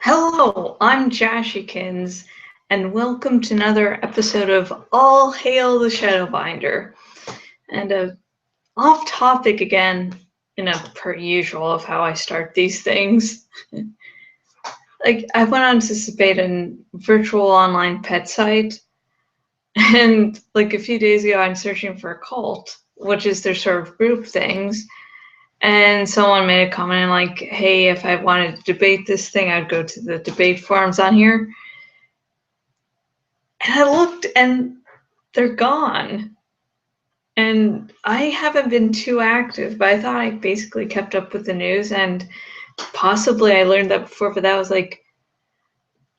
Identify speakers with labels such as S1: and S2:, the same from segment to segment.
S1: Hello, I'm Jashikins, and welcome to another episode of All Hail the Shadowbinder. And off topic again, per usual of how I start these things. Like, I went on to participate in virtual online pet site, and like a few days ago, I'm searching for a cult, which is their sort of group things. And someone made a comment like, hey, if I wanted to debate this thing, I'd go to the debate forums on here. And I looked and they're gone. And I haven't been too active, but I thought I basically kept up with the news, and possibly I learned that before, but that was like,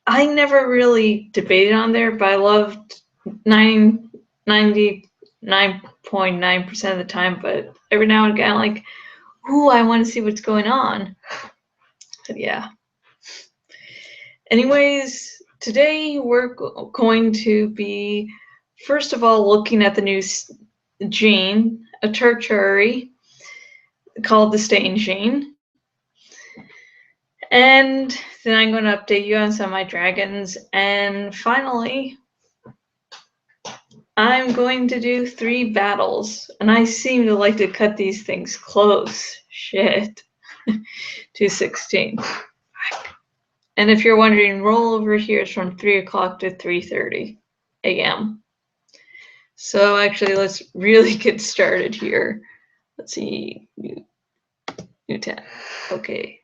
S1: I never really debated on there, but I loved 99.9% of the time, but every now and again, like, ooh, I want to see what's going on. But yeah. Anyways, today we're going to be, first of all, looking at the new gene, a tertiary called the stain gene. And then I'm going to update you on some of my dragons. And finally, I'm going to do 3 battles. And I seem to like to cut these things close. Shit. 216. And if you're wondering, rollover here is from 3 o'clock to 3:30 a.m. So actually, let's really get started here. Let's see, new tab. Okay.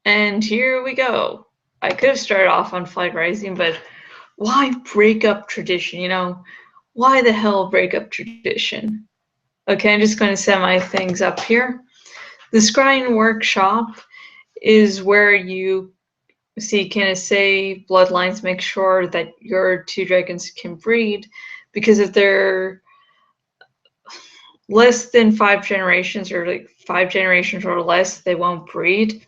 S1: And here we go. I could have started off on Flight Rising, but why break up tradition? Why the hell break up tradition? Okay, I'm just going to set my things up here. The Scrying Workshop is where you see, can it say bloodlines, make sure that your 2 dragons can breed, because if they're less than 5 generations, or like 5 generations or less, they won't breed.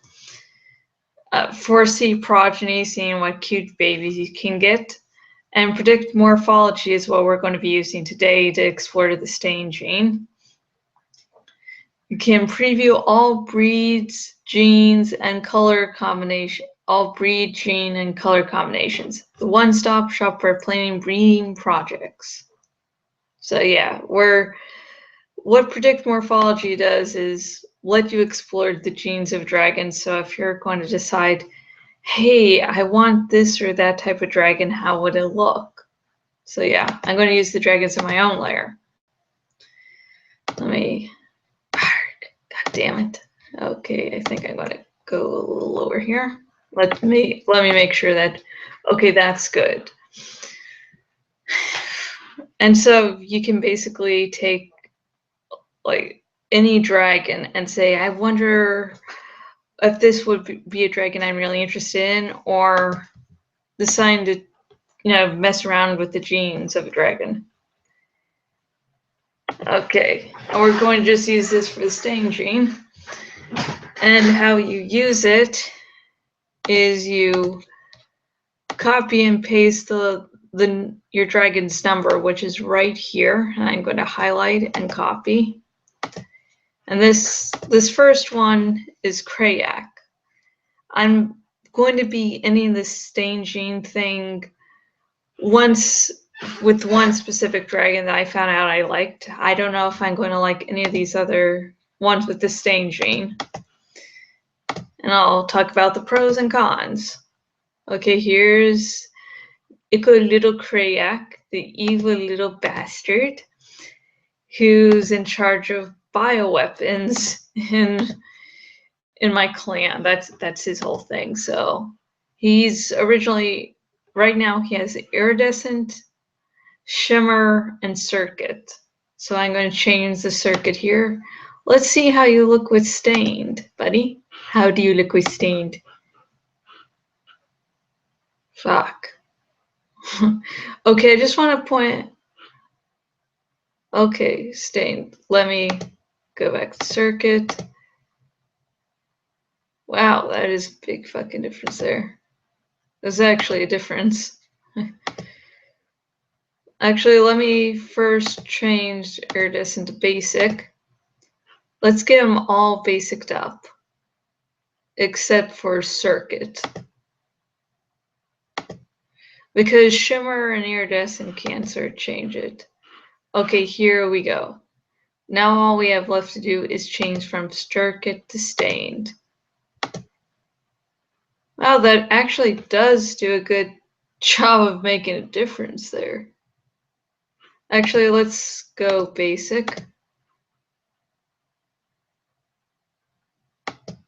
S1: Foresee progeny, seeing what cute babies you can get, and predict morphology is what we're going to be using today to explore the stain gene. You can preview all breeds, genes, and color combination. All breed, gene, and color combinations. The one-stop shop for planning breeding projects. So yeah, what predict morphology does is let you explore the genes of dragons. So if you're going to decide, hey, I want this or that type of dragon, how would it look? So yeah, I'm going to use the dragons in my own layer. God damn it. Okay, I think I'm going to go a little lower here. Let me make sure that, okay, that's good. And so you can basically take like any dragon and say, I wonder if this would be a dragon I'm really interested in, or decide to, mess around with the genes of a dragon. Okay, and we're going to just use this for the stain gene. And how you use it is you copy and paste your dragon's number, which is right here. And I'm going to highlight and copy. And this first one is Krayak. I'm going to be ending this stain gene thing once with one specific dragon that I found out I liked. I don't know if I'm going to like any of these other ones with the stain gene. And I'll talk about the pros and cons. Okay, here's Ico Little Krayak, the evil little bastard, who's in charge of bioweapons in my clan. That's his whole thing. So he's originally, right now he has iridescent, shimmer, and circuit. So I'm going to change the circuit here. Let's see how you look with stained, buddy. How do you look with stained? Fuck. Okay, I just want to point. Okay, stained. Let me go back to circuit. Wow, that is a big fucking difference there. There's actually a difference. Actually, let me first change iridescent to basic. Let's get them all basiced up, except for circuit. Because shimmer and iridescent cancer change it. Okay, here we go. Now all we have left to do is change from Sturkit to Stained. Wow, that actually does do a good job of making a difference there. Actually, let's go basic.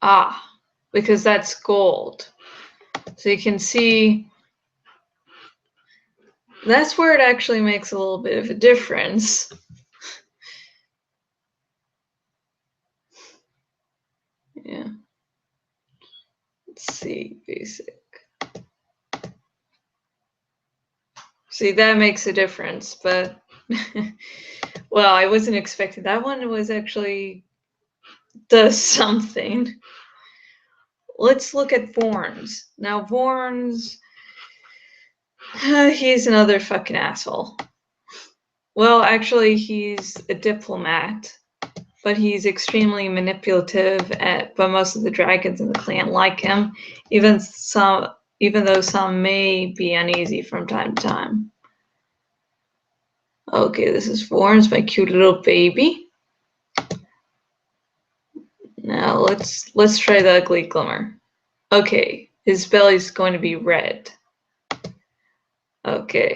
S1: Ah, because that's gold. So you can see that's where it actually makes a little bit of a difference. Yeah. Let's see, basic. See, that makes a difference, but well, I wasn't expecting that one. Was actually does something. Let's look at Vorns. Now, Vorns, he's another fucking asshole. Well, actually, he's a diplomat, but he's extremely manipulative. But most of the dragons in the clan like him, even though some may be uneasy from time to time. Okay, this is Vorns, my cute little baby. Now let's try the ugly glimmer. Okay, his belly's going to be red. Okay.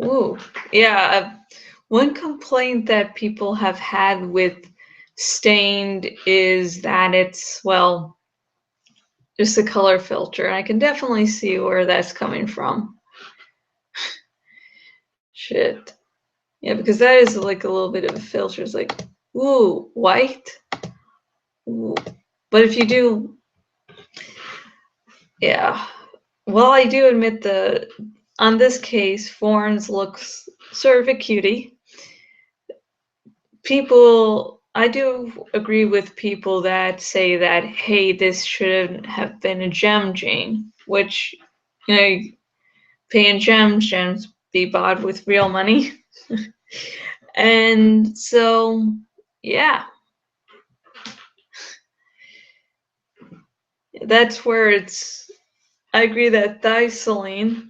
S1: Ooh, yeah. One complaint that people have had with Stained is that it's, well, just a color filter. And I can definitely see where that's coming from. Shit. Yeah, because that is like a little bit of a filter. It's like, ooh, white. Ooh. But if you do, yeah. Well, I do admit on this case, Forns looks sort of a cutie. I do agree with people that say that, hey, this shouldn't have been a gem gene, which, paying gems be bought with real money. And so, yeah, that's where I agree that Thyselene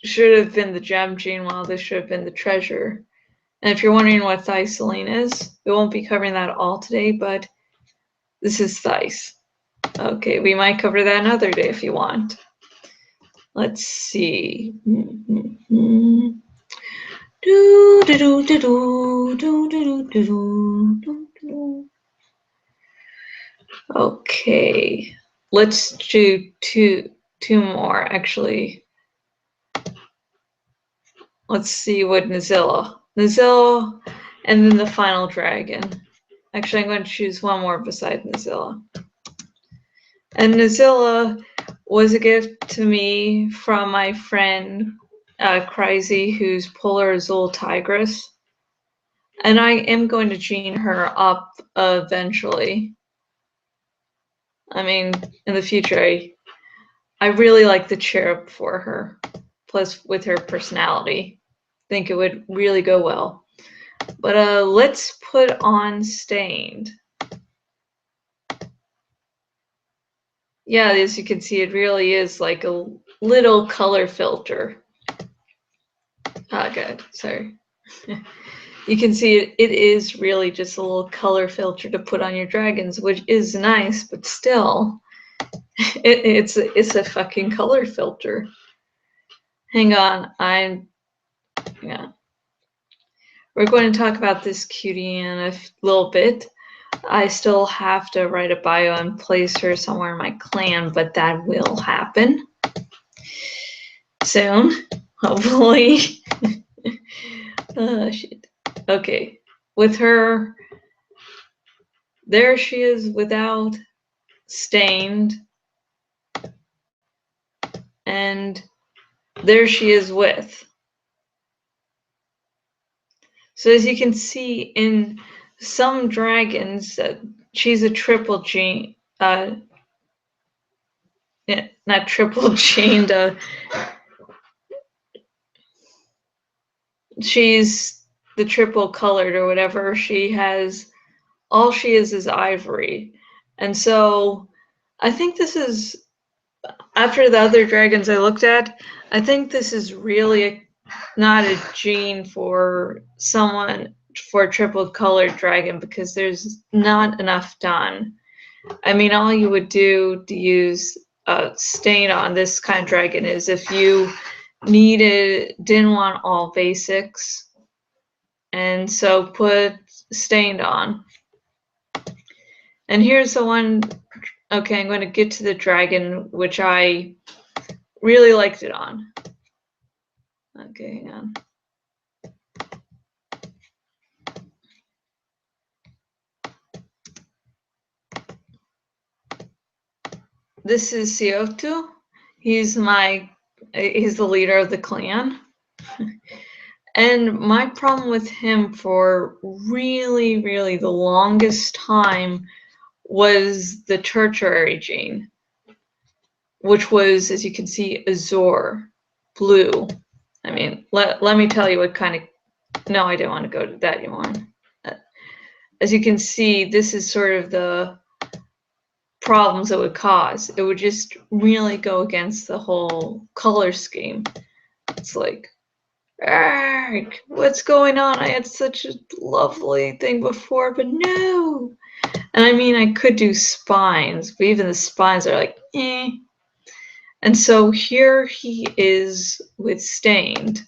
S1: should have been the gem gene while this should have been the treasure. And if you're wondering what Thyselene is, we won't be covering that all today, but this is Thys. Okay, we might cover that another day if you want. Let's see. Okay, let's do two more actually. Let's see what Nazilla, and then the final dragon. Actually, I'm going to choose one more beside Nazilla. And Nazilla was a gift to me from my friend Crazy, who's Polar Azul Tigress. And I am going to gene her up eventually. I mean, in the future, I really like the cherub for her. Plus, with her personality, I think it would really go well. But let's put on Stained. Yeah, as you can see, it really is like a little color filter. Ah, good. Sorry. You can see it is really just a little color filter to put on your dragons, which is nice, but still, it's a fucking color filter. Hang on, yeah. We're going to talk about this cutie in a little bit. I still have to write a bio and place her somewhere in my clan, but that will happen soon, hopefully. Oh, shit. Okay, with her, there she is without Stained, and there she is with. So as you can see in some dragons, she's a triple gene, yeah, not triple chained, she's the triple colored or whatever. All she is ivory. And so I think this is after the other dragons I looked at, I think this is really not a gene for someone for a triple colored dragon because there's not enough done. I mean, all you would do to use a stain on this kind of dragon is if you didn't want all basics, and so put stained on. And here's the one. Okay, I'm going to get to the dragon, which I really liked it on. Okay, hang on. This is Siotu. He's the leader of the clan. And my problem with him for really, really the longest time was the tertiary gene, which was, as you can see, azure, blue. I mean, let me tell you what kind of, no, I didn't want to go to that anymore. As you can see, this is sort of the problems it would cause. It would just really go against the whole color scheme. It's like, what's going on? I had such a lovely thing before, but no. And I mean, I could do spines, but even the spines are like, eh. And so here he is with stained.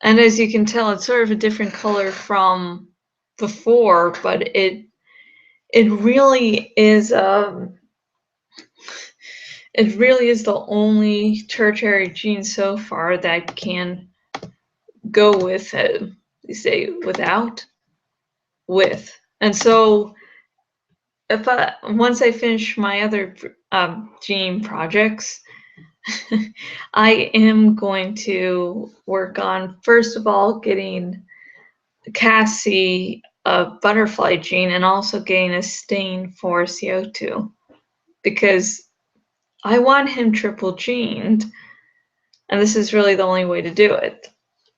S1: And as you can tell, it's sort of a different color from before, but it really is it really is the only tertiary gene so far that can go with it. You say without, with. And so if once I finish my other gene projects, I am going to work on, first of all, getting Cassie a butterfly gene and also getting a stain for CO2 because I want him triple gened, and this is really the only way to do it.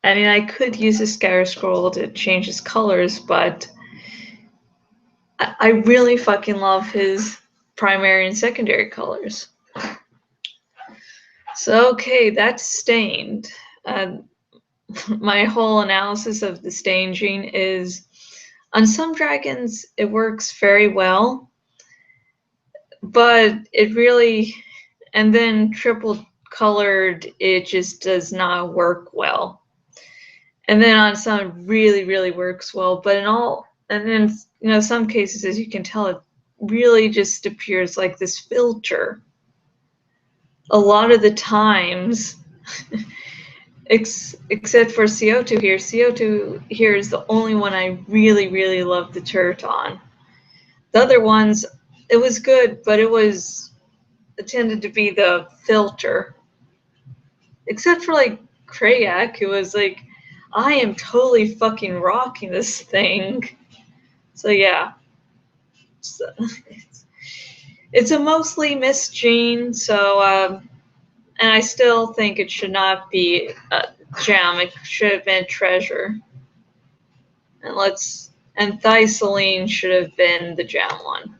S1: I mean, I could use a scatter scroll to change his colors, but I really fucking love his primary and secondary colors. So, okay, that's stained. My whole analysis of the stain gene is on some dragons it works very well, but it really, and then triple colored, it just does not work well. And then on some it really, really works well, but in all, and then some cases, as you can tell, it really just appears like this filter. A lot of the times, except for CO2 here. CO2 here is the only one I really, really love the turret on. The other ones, it was good, but it tended to be the filter. Except for like Krayak, who was like, I am totally fucking rocking this thing. So yeah. So, it's a mostly missed gene, so and I still think it should not be a gem. It should have been treasure. And Thioline should have been the gem one.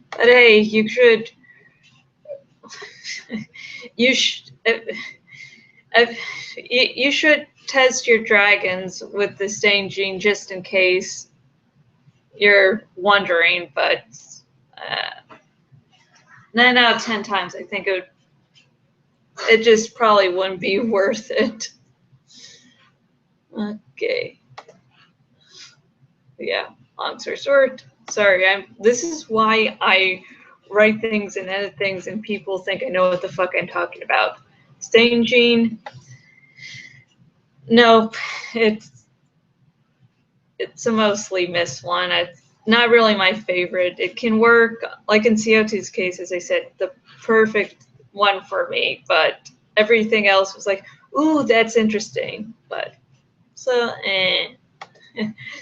S1: But hey, you should you should test your dragons with the stain gene just in case you're wondering. But 9 out of 10 times, I think it just probably wouldn't be worth it. Okay. Yeah, long story short. Sorry, this is why I write things and edit things, and people think I know what the fuck I'm talking about. Stain gene. Nope, it's a mostly missed one. It's not really my favorite. It can work, like in CO2's case, as I said, the perfect one for me, but everything else was like, ooh, that's interesting. But so,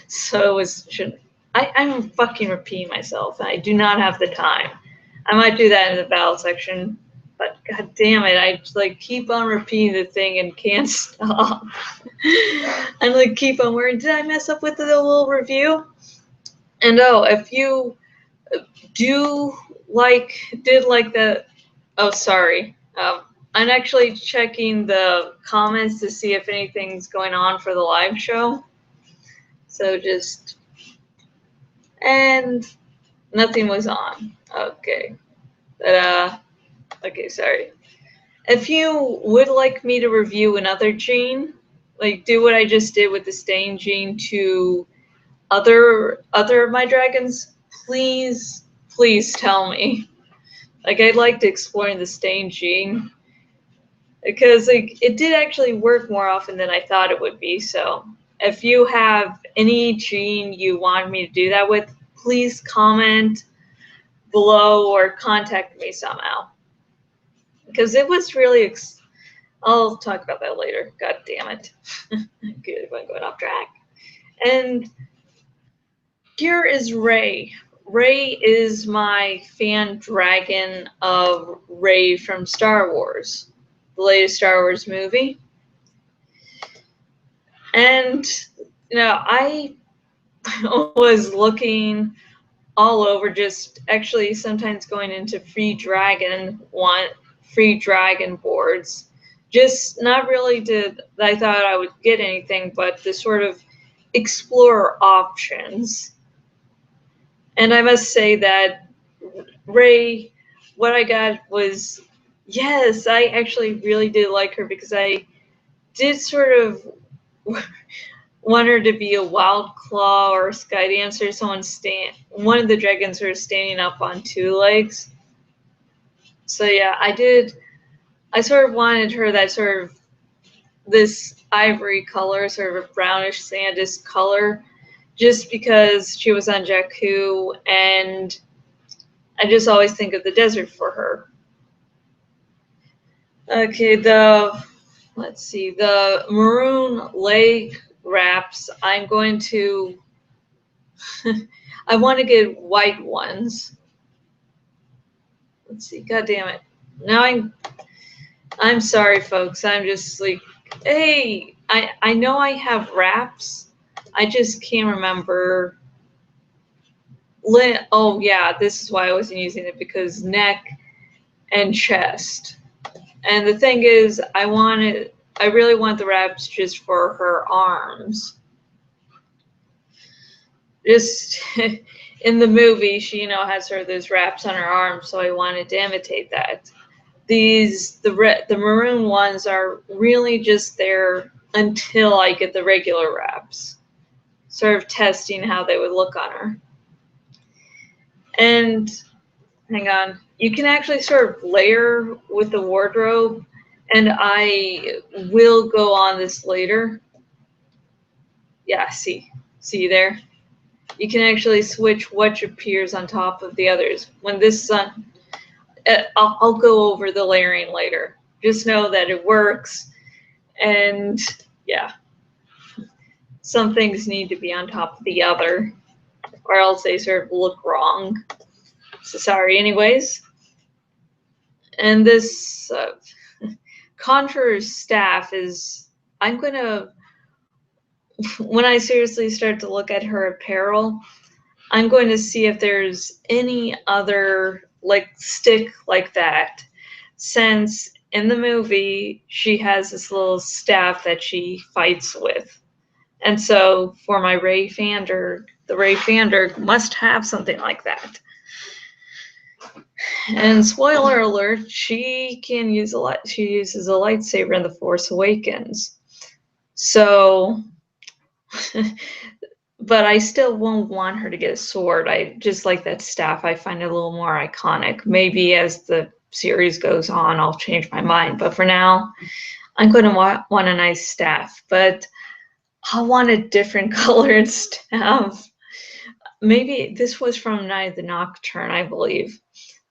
S1: so it was shouldn't. I'm fucking repeating myself, and I do not have the time. I might do that in the battle section, but god damn it, I like keep on repeating the thing and can't stop. And like keep on worrying, did I mess up with the little review? And oh, if you do did like the, oh, sorry. I'm actually checking the comments to see if anything's going on for the live show. So just, and nothing was on. Okay. But, okay, sorry. If you would like me to review another gene, like do what I just did with the stain gene to other of my dragons, please tell me. Like, I'd like to explore the stain gene because like it did actually work more often than I thought it would be. So if you have any gene you want me to do that with, please comment below or contact me somehow, because it was really I'll talk about that later. God damn it. Good, I'm going off track. And here is Rey. Rey is my fan dragon of Rey from Star Wars, the latest Star Wars movie. And, I was looking all over, just actually sometimes going into free dragon boards. Just not really I thought I would get anything, but to sort of explore options. And I must say that Rey, what I got was, yes, I actually really did like her, because I did sort of want her to be a wild claw or a sky dancer, one of the dragons who are standing up on two legs. So yeah, I sort of wanted her that sort of this ivory color, sort of a brownish sandist color, just because she was on Jakku, and I just always think of the desert for her. Okay, let's see, the maroon leg wraps, I'm going to, I want to get white ones. Let's see, god damn it. Now I'm sorry, folks, I'm just like, hey, I know I have wraps, I just can't remember. Oh yeah, this is why I wasn't using it, because neck and chest. And the thing is, I really want the wraps just for her arms. Just in the movie, she, has those wraps on her arms, so I wanted to imitate that. The maroon ones are really just there until I get the regular wraps, sort of testing how they would look on her. And hang on, you can actually sort of layer with the wardrobe, and I will go on this later. Yeah, see there? You can actually switch what appears on top of the others. When this I'll go over the layering later. Just know that it works, and yeah, some things need to be on top of the other, or else they sort of look wrong. So sorry, anyways. And this Conjurer's staff is, I'm gonna, when I seriously start to look at her apparel, I'm going to see if there's any other like stick like that, since in the movie she has this little staff that she fights with. And so for my Rey Fander, the Rey Fander must have something like that. And spoiler alert, she uses a lightsaber in The Force Awakens. So but I still won't want her to get a sword. I just like that staff. I find it a little more iconic. Maybe as the series goes on, I'll change my mind. But for now, I'm going to want a nice staff. But I want a different colored staff. Maybe this was from Night of the Nocturne, I believe.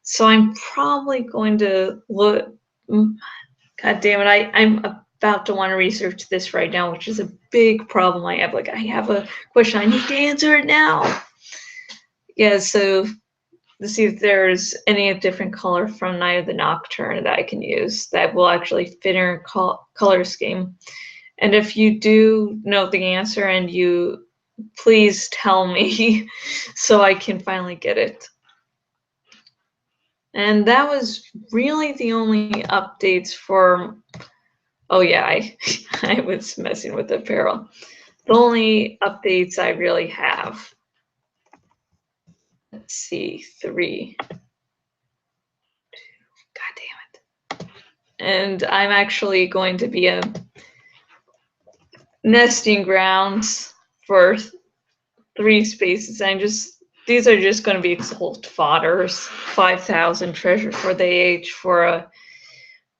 S1: So I'm probably going to look. God damn it! I'm about to want to research this right now, which is a big problem I have. Like, I have a question, I need to answer it now. Yeah, so to see if there's any different color from Night of the Nocturne that I can use that will actually fit in her color scheme. And if you do know the answer, and you please tell me so I can finally get it. And that was really the only updates for, oh yeah, I was messing with apparel. The only updates I really have. Let's see, 3. God damn it. And I'm actually going to be a nesting grounds for 3 spaces. These are just going to be cult fodders. 5,000 treasure for the age for a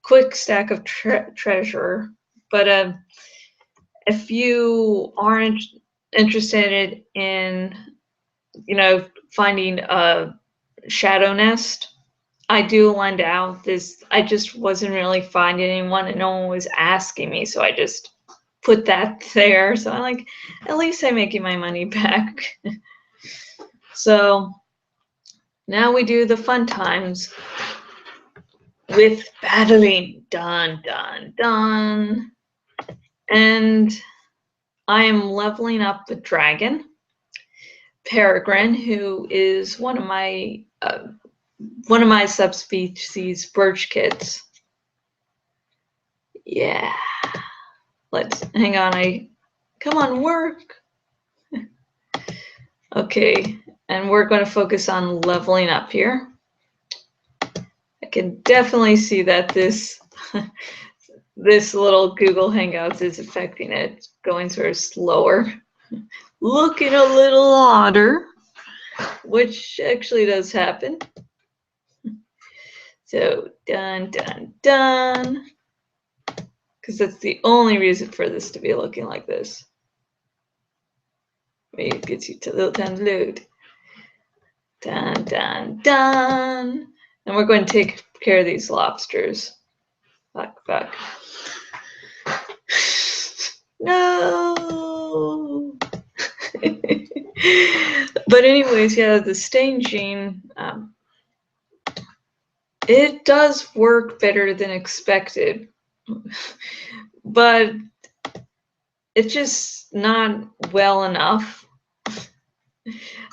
S1: quick stack of treasure. But if you aren't interested in, finding a shadow nest, I do lend out this. I just wasn't really finding anyone, and no one was asking me, so I just put that there. So I'm like, at least I'm making my money back. So now we do the fun times with battling. Dun, dun, dun. And I am leveling up the dragon, Peregrine, who is one of my subspecies birch kits. Yeah. Let's hang on. Come on, work. Okay, and we're going to focus on leveling up here. I can definitely see that this this little Google Hangouts is affecting it, going sort of slower, looking a little odder, which actually does happen. So done, done, done. Because that's the only reason for this to be looking like this. Maybe it gets you to little time to load. Done, done, done. And we're going to take care of these lobsters. Fuck, fuck. No. But anyways, yeah, the stain gene, it does work better than expected, but it's just not well enough.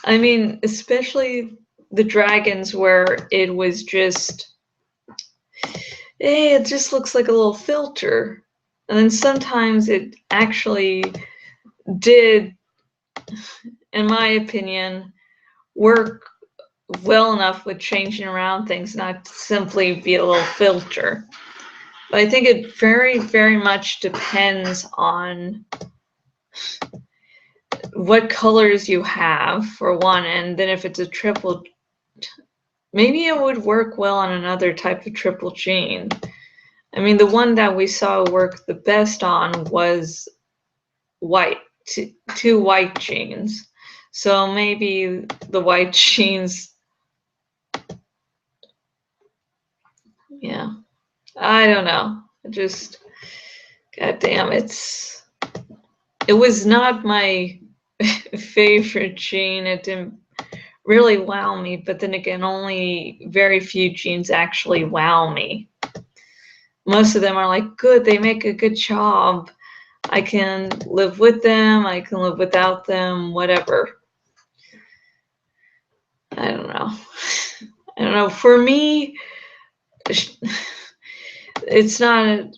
S1: I mean, especially the dragons where it was just, hey, it just looks like a little filter. And then sometimes it actually did, in my opinion, work well enough with changing around things, not simply be a little filter. But I think it very, very much depends on what colors you have, for one, and then if it's a triple, maybe it would work well on another type of triple gene. I mean, the one that we saw work the best on was white, two white genes. So maybe the white genes, yeah, I don't know. Just, goddamn, it was not my favorite gene. It didn't really wow me, but then again, only very few genes actually wow me. Most of them are like, good, they make a good job. I can live with them, I can live without them, whatever. I don't know. For me, it's not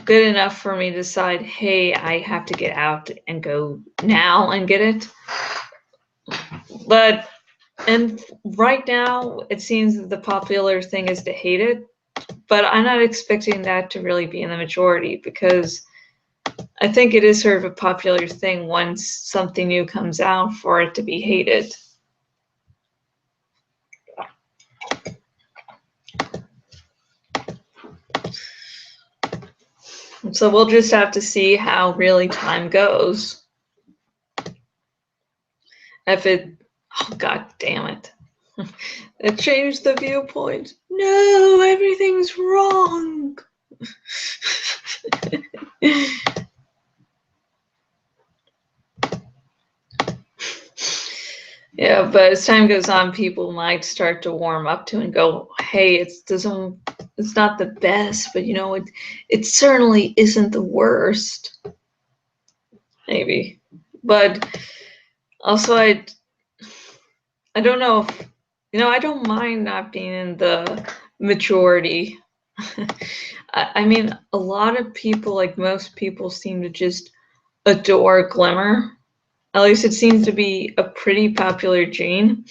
S1: good enough for me to decide, hey, I have to get out and go now and get it. And right now, it seems that the popular thing is to hate it, but I'm not expecting that to really be in the majority, because I think it is sort of a popular thing once something new comes out for it to be hated. So we'll just have to see how really time goes. If it, oh god damn it. It changed the viewpoint. No, everything's wrong. Yeah, but as time goes on, people might start to warm up to it and go, hey, it's not the best, but it certainly isn't the worst. Maybe. But also I don't know I don't mind not being in the majority. I mean, a lot of people, like most people, seem to just adore Glimmer. At least it seems to be a pretty popular gene.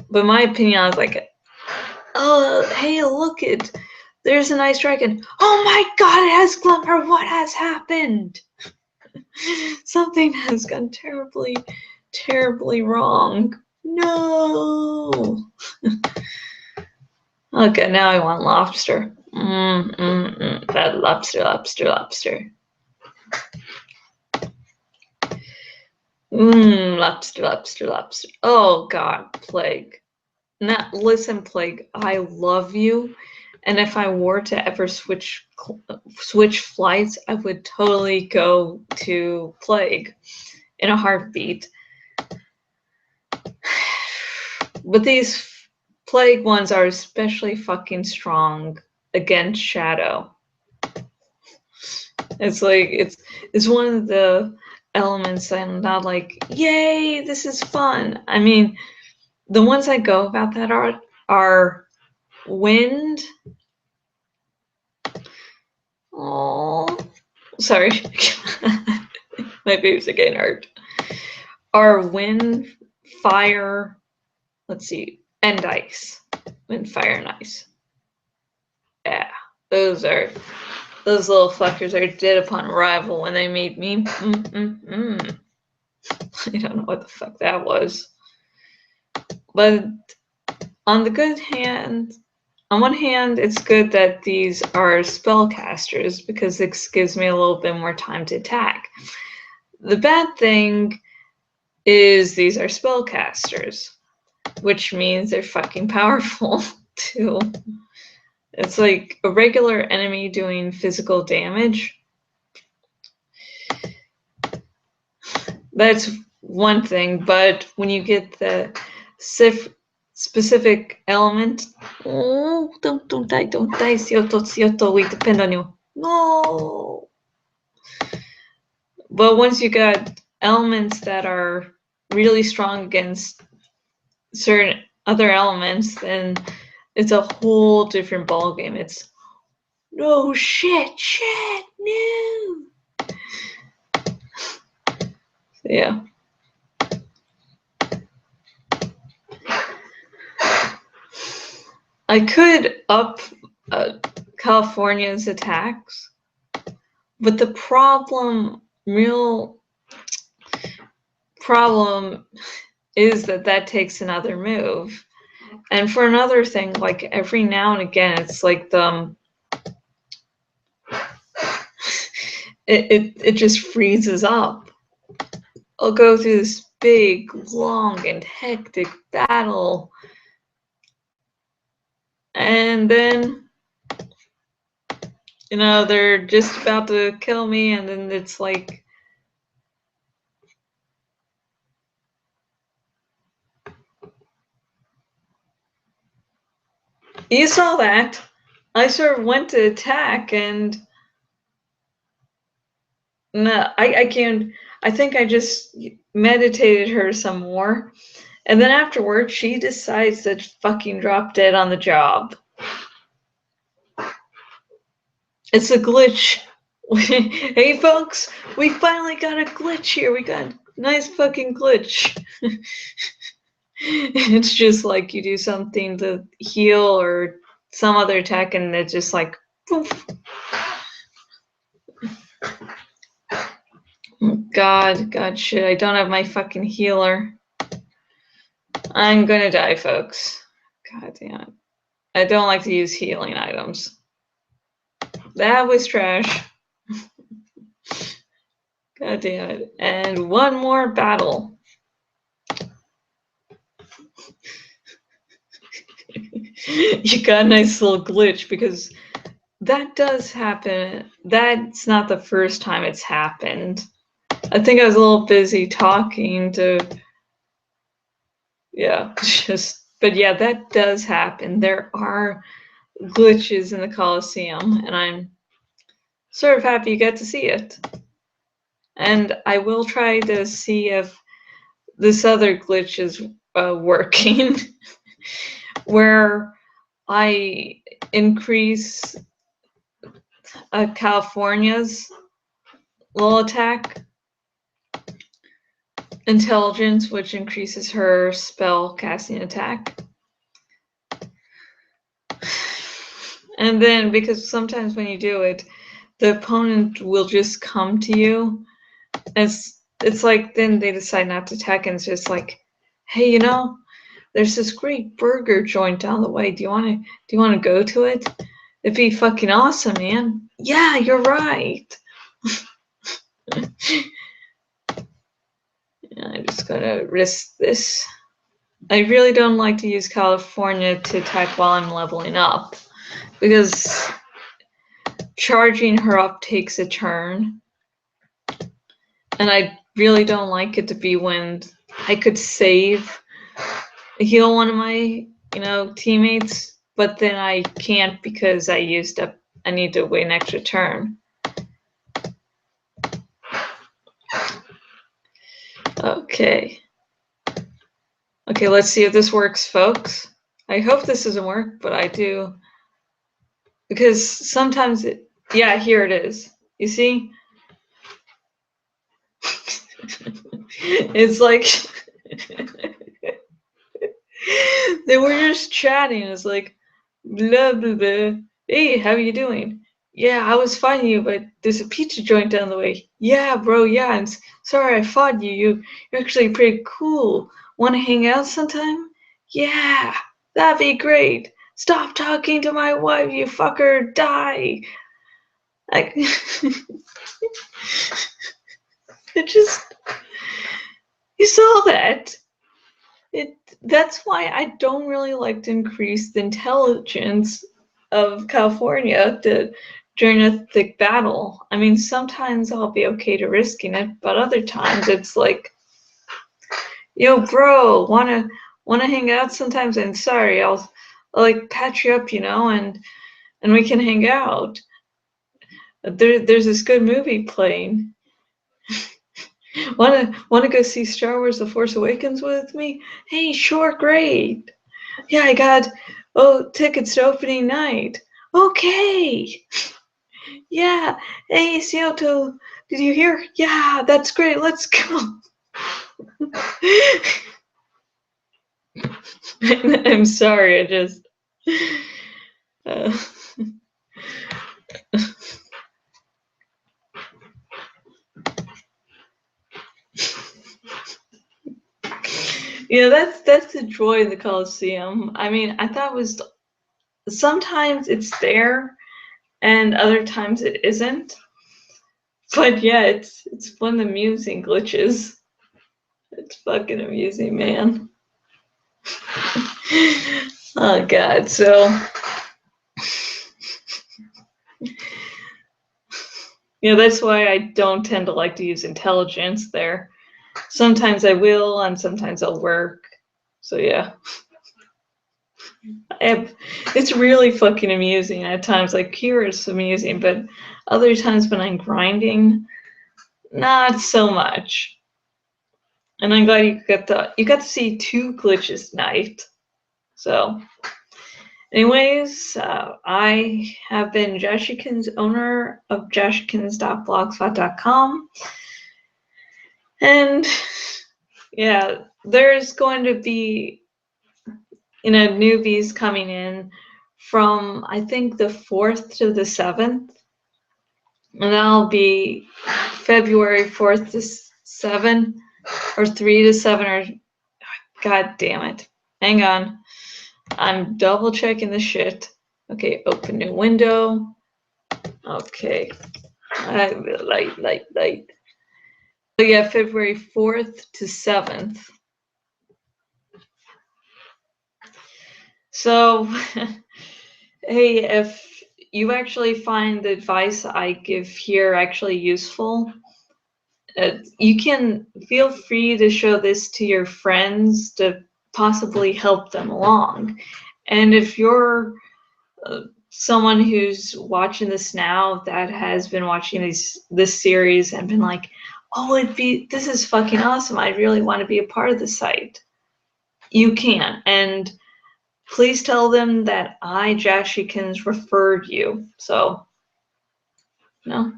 S1: But my opinion, I was like, oh, hey, look, there's a nice dragon. Oh my god, it has Glimmer. What has happened? Something has gone terribly, terribly wrong. No. Okay, now I want lobster. That lobster. Lobster, lobster. Oh god, Plague. Now, listen, Plague, I love you. And if I were to ever switch flights, I would totally go to Plague in a heartbeat. But these Plague ones are especially fucking strong against Shadow. It's like it's one of the elements I'm not like, yay, this is fun. I mean, the ones I go about that are wind. Oh, sorry. My boobs are getting hurt. Are wind, fire, let's see, and ice. Wind, fire, and ice. Yeah, those little fuckers are dead upon arrival when they meet me. I don't know what the fuck that was. But on one hand, it's good that these are spellcasters because this gives me a little bit more time to attack. The bad thing is these are spellcasters, which means they're fucking powerful too. It's like a regular enemy doing physical damage. That's one thing, but when you get the specific element, oh, don't die, Sioto, we depend on you. No. But once you got elements that are really strong against certain other elements, then it's a whole different ballgame. It's no shit, no. Yeah. I could up California's attacks, but the real problem is that takes another move. And for another thing, like every now and again, it's like it just freezes up. I'll go through this big, long, and hectic battle, and then they're just about to kill me, and then it's like, you saw that. I sort of went to attack, and no, I can't. I think I just meditated her some more, and then afterwards she decides to fucking drop dead on the job. It's a glitch. Hey folks, we finally got a glitch here. We got a nice fucking glitch. It's just like you do something to heal or some other attack, and it's just like poof. God, shit, I don't have my fucking healer. I'm gonna die, folks. God damn it. I don't like to use healing items. That was trash. God damn it. And one more battle. You got a nice little glitch, because that does happen. That's not the first time it's happened. I think I was a little busy talking to, but yeah, that does happen. There are glitches in the Colosseum, and I'm sort of happy you got to see it. And I will try to see if this other glitch is working. where I increase California's little attack intelligence, which increases her spell casting attack. And then, because sometimes when you do it, the opponent will just come to you. It's like then they decide not to attack, and it's just like, hey, you know, there's this great burger joint down the way. Do you want to go to it? It'd be fucking awesome, man. Yeah, you're right. I'm just gonna risk this. I really don't like to use California to attack while I'm leveling up, because charging her up takes a turn. And I really don't like it to be when I could heal one of my, teammates, but then I can't because I need to wait an extra turn. Okay, let's see if this works, folks. I hope this doesn't work, but I do. Because sometimes yeah, here it is. You see? It's like they were just chatting. It's like, blah, blah, blah. Hey, how are you doing? Yeah, I was fighting you, but there's a pizza joint down the way. Yeah, bro, yeah, I'm sorry I fought you. You're actually pretty cool. Want to hang out sometime? Yeah, that'd be great. Stop talking to my wife, you fucker. Die. Like, it just, you saw that. That's why I don't really like to increase the intelligence of California during a thick battle. I mean, sometimes I'll be okay to risking it, but other times it's like, yo, bro, wanna hang out sometimes? And sorry, I'll like patch you up, and we can hang out. There's this good movie playing. Wanna go see Star Wars: The Force Awakens with me? Hey, sure, great. Yeah, I got tickets to opening night. Okay. Yeah. Hey, Seattle, did you hear? Yeah, that's great. Let's go. I'm sorry, I just that's the joy of the Coliseum. I mean, I thought sometimes it's there and other times it isn't. But yeah, it's one of the amusing glitches. It's fucking amusing, man. Oh god, so that's why I don't tend to like to use intelligence there. Sometimes I will, and sometimes I'll work. So yeah. It's really fucking amusing at times. Like here it's amusing, but other times when I'm grinding, not so much. And I'm glad you got to see 2 glitches tonight. So anyways, I have been Joshikins, owner of joshikins.blogspot.com. And yeah, there's going to be newbies coming in from I think the 4th to the 7th. And that'll be February 4th to 7 or 3 to 7 or god damn it. Hang on. I'm double checking the shit. Okay, open new window. Okay. Light. So yeah, February 4th to 7th. So, hey, if you actually find the advice I give here actually useful, you can feel free to show this to your friends to possibly help them along. And if you're someone who's watching this now that has been watching this series and been like, oh, this is fucking awesome, I really want to be a part of the site, you can. And please tell them that I, Jashikins, referred you. So, no.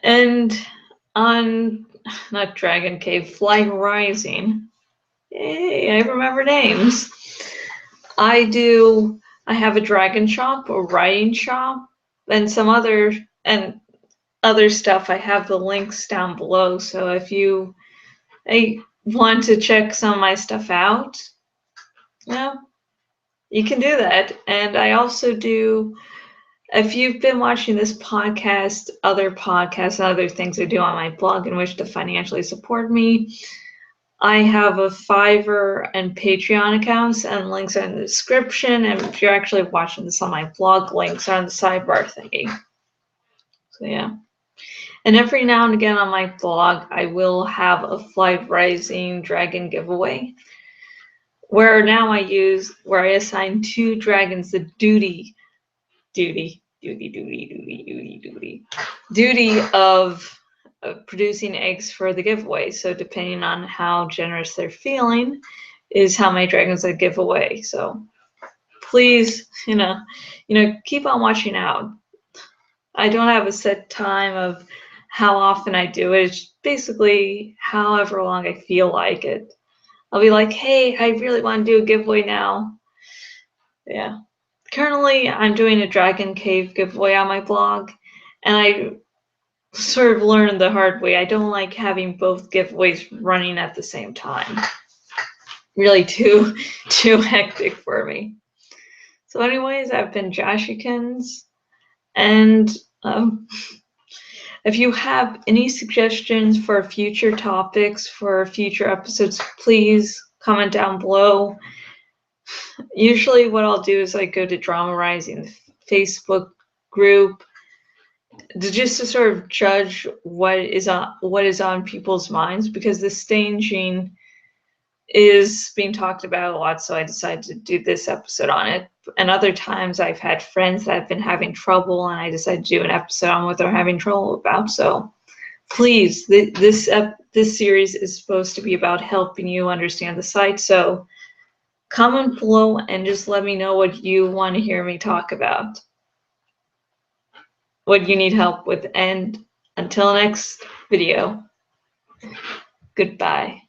S1: And on, not Dragon Cave, Flight Rising. Yay, I remember names. I have a dragon shop, a writing shop, and some other stuff. I have the links down below. So if you want to check some of my stuff out, you can do that. And I also do, if you've been watching this podcast, other podcasts, and other things I do on my blog and wish to financially support me, I have a Fiverr and Patreon accounts, and links are in the description. And if you're actually watching this on my blog, links are on the sidebar thingy. So yeah. And every now and again on my blog, I will have a Flight Rising Dragon giveaway, where now I assign 2 dragons the duty of producing eggs for the giveaway. So depending on how generous they're feeling is how many dragons I give away. So please, keep on watching out. I don't have a set time of how often I do it. It's basically however long I feel like it. I'll be like, hey, I really want to do a giveaway now. Yeah. Currently, I'm doing a Dragon Cave giveaway on my blog, and I sort of learned the hard way. I don't like having both giveaways running at the same time. Really too hectic for me. So anyways, I've been Jashikins, and if you have any suggestions for future topics for future episodes, please comment down below. Usually what I'll do is I go to Drama Rising, the Facebook group, just to sort of judge what is on people's minds, because the staging is being talked about a lot, so I decided to do this episode on it. And other times I've had friends that have been having trouble, and I decided to do an episode on what they're having trouble about. So please, this series is supposed to be about helping you understand the site. So comment below and just let me know what you want to hear me talk about, what you need help with. And until next video, goodbye.